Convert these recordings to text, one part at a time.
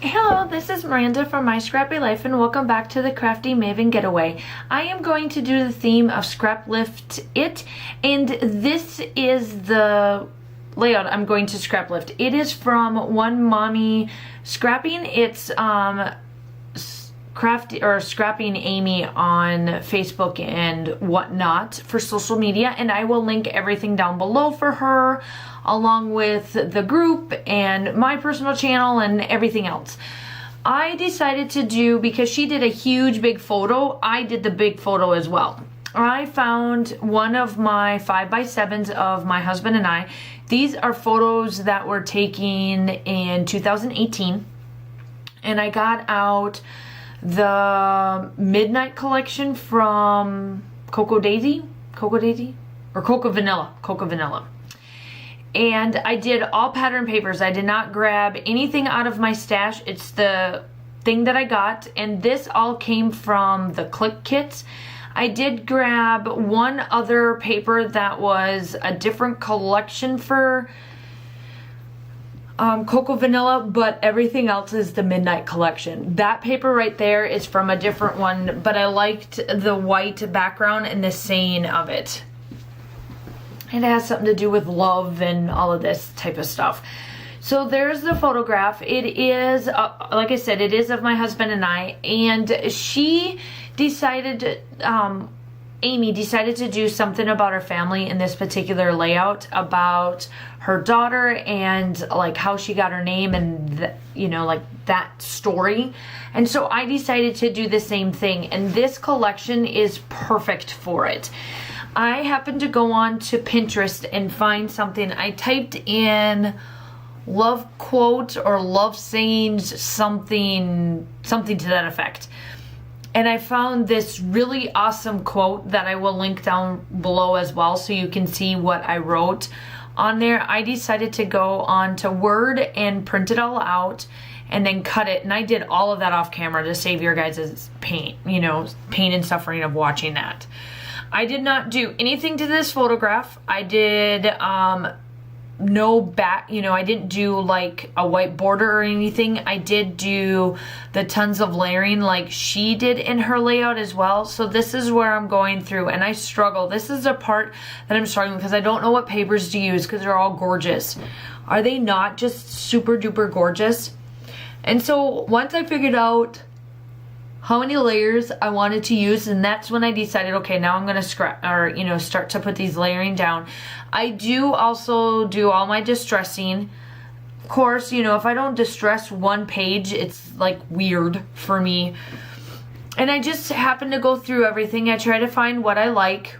Hello, this is Miranda from My Scrappy Life and welcome back to the Crafty Maven Getaway. I am going to do the theme of Scraplift it, and this is the layout I'm going to Scraplift. It is from One Mommy Scrapping. It's Crafty or Scrapping Amy on Facebook and whatnot for social media, and I will link everything down below for her, along with the group and my personal channel and everything else. I decided to do, because she did a huge big photo, I did the big photo as well. I found one of my 5x7s of my husband and I. These are photos that were taken in 2018, and I got out the Midnight collection from Cocoa Vanilla. And I did all pattern papers. I did not grab anything out of my stash. It's the thing that I got, and this all came from the Click Kits. I did grab one other paper that was a different collection for Cocoa Vanilla, but everything else is the Midnight collection. That paper right there is from a different one, but I liked the white background and the saying of it. It has something to do with love and all of this type of stuff. So there's the photograph. It is, like I said, it is of my husband and I, and she decided, Amy decided to do something about her family in this particular layout, about her daughter and like how she got her name and like that story. And so I decided to do the same thing, and this collection is perfect for it. I happened to go on to Pinterest and find something. I typed in love quote or love sayings, something to that effect. And I found this really awesome quote that I will link down below as well, so you can see what I wrote on there. I decided to go on to Word and print it all out and then cut it. And I did all of that off camera to save your guys' pain, pain and suffering of watching that. I did not do anything to this photograph. I did no back, I didn't do like a white border or anything. I did do the tons of layering like she did in her layout as well. So this is where I'm going through, and I struggle. This is a part that I'm struggling because I don't know what papers to use because they're all gorgeous. Are they not just super duper gorgeous? And so once I figured out how many layers I wanted to use, and that's when I decided, okay, now I'm gonna start to put these layering down. I do also do all my distressing. Of course, if I don't distress one page, it's like weird for me. And I just happen to go through everything. I try to find what I like,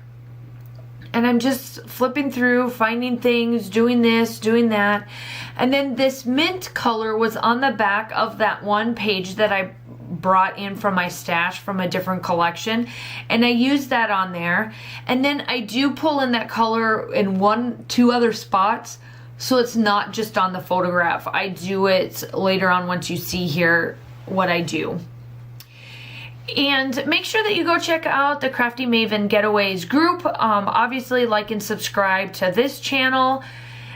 and I'm just flipping through, finding things, doing this, doing that. And then this mint color was on the back of that one page that I brought in from my stash from a different collection, and I used that on there. And then I do pull in that color in two other spots, so it's not just on the photograph. I do it later on once you see here what I do. And make sure that you go check out the Crafty Maven Getaways group. Obviously like and subscribe to this channel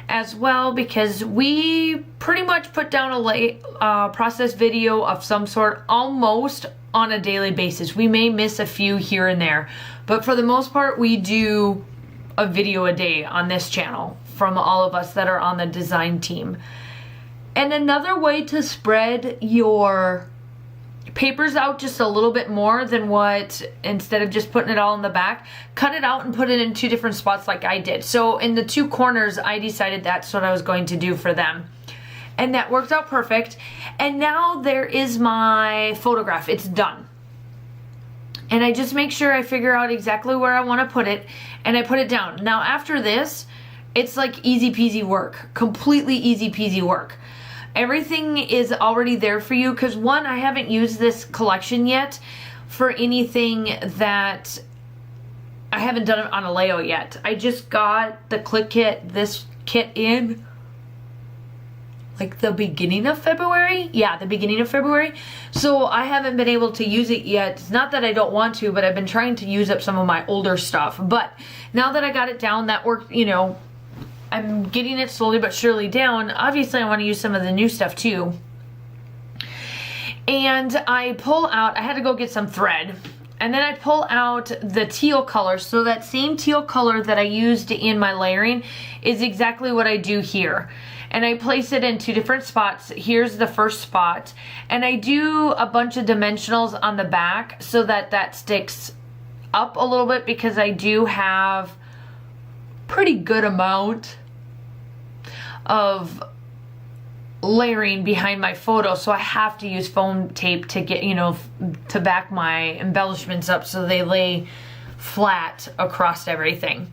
as well, because we pretty much put down a process video of some sort almost on a daily basis. We may miss a few here and there, but for the most part we do a video a day on this channel from all of us that are on the design team. And another way to spread your papers out just a little bit more than instead of just putting it all in the back, cut it out and put it in two different spots like I did. So in the two corners, I decided that's what I was going to do for them. And that worked out perfect. And now there is my photograph. It's done. And I just make sure I figure out exactly where I want to put it, and I put it down. Now after this, it's like easy peasy work. Completely easy peasy work. Everything is already there for you, because one, I haven't used this collection yet for anything that I haven't done it on a layout yet. I just got the Click Kit, this kit in like the beginning of February. Yeah, the beginning of February. So I haven't been able to use it yet. It's not that I don't want to, but I've been trying to use up some of my older stuff. But now that I got it down, that worked, I'm getting it slowly but surely down. Obviously, I want to use some of the new stuff too. And I pull out, I had to go get some thread, and then I pull out the teal color. So that same teal color that I used in my layering is exactly what I do here. And I place it in 2 different spots. Here's the first spot. And I do a bunch of dimensionals on the back so that that sticks up a little bit, because I do have pretty good amount of layering behind my photo, so I have to use foam tape to get, you know, to back my embellishments up so they lay flat across everything.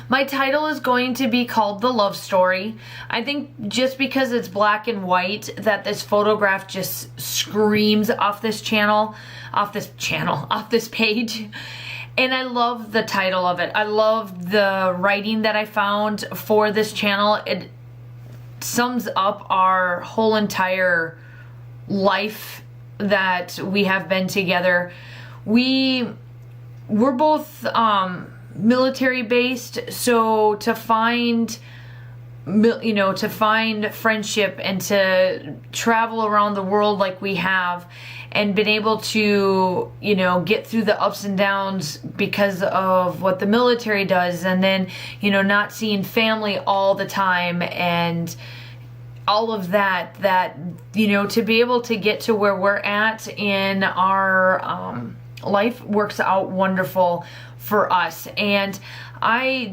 My title is going to be called The Love Story. I think just because it's black and white that this photograph just screams off this page. And I love the title of it. I love the writing that I found for this channel. It sums up our whole entire life that we have been together. We're both military based, so to find, you know, to find friendship and to travel around the world like we have, and been able to, you know, get through the ups and downs because of what the military does, and then, you know, not seeing family all the time and all of that, you know, to be able to get to where we're at in our life works out wonderful for us. And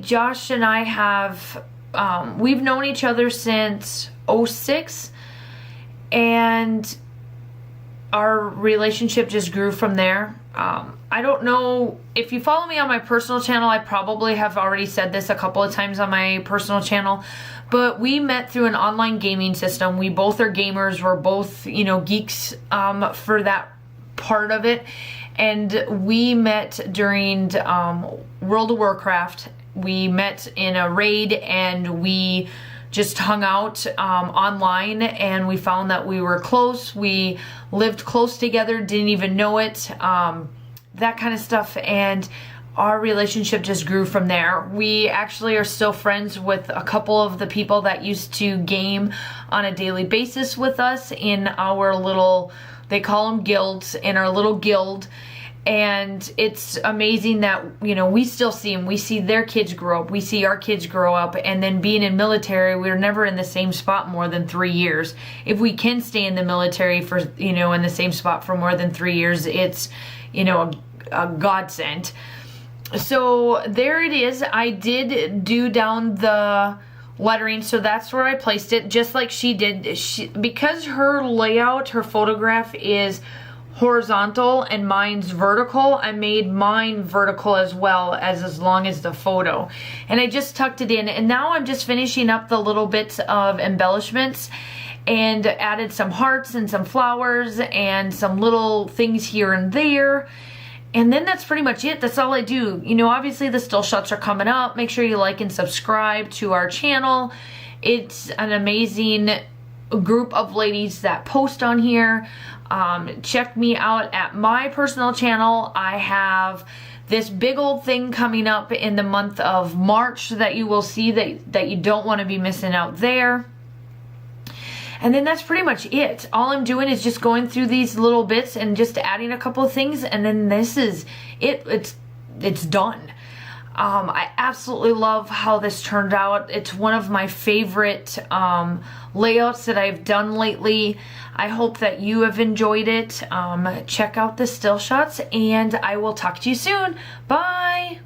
Josh and I have, we've known each other since 2006, and our relationship just grew from there. I don't know, if you follow me on my personal channel, I probably have already said this a couple of times on my personal channel, but we met through an online gaming system. We both are gamers. We're both, you know, geeks for that part of it. And we met during World of Warcraft. We met in a raid, and we just hung out online, and we found that we were close. We lived close together, didn't even know it, that kind of stuff. And our relationship just grew from there. We actually are still friends with a couple of the people that used to game on a daily basis with us in our little, they call them guilds, in our little guild. And it's amazing that, you know, we still see them. We see their kids grow up. We see our kids grow up. And then being in military, we're never in the same spot more than 3 years. If we can stay in the military for, you know, in the same spot for more than 3 years, it's, you know, a godsend. So there it is. I did do down the lettering, so that's where I placed it, just like she did. Because her layout, her photograph is horizontal and mine's vertical, I made mine vertical as well, as long as the photo. And I just tucked it in, and now I'm just finishing up the little bits of embellishments, and added some hearts and some flowers and some little things here and there. And then that's pretty much it. That's all I do. You know, obviously the still shots are coming up. Make sure you like and subscribe to our channel. It's an amazing group of ladies that post on here. Check me out at my personal channel. I have this big old thing coming up in the month of March that you will see that you don't want to be missing out there. And then that's pretty much it. All I'm doing is just going through these little bits and just adding a couple of things, and then this is it. It's done. I absolutely love how this turned out. It's one of my favorite layouts that I've done lately. I hope that you have enjoyed it. Check out the still shots, and I will talk to you soon. Bye!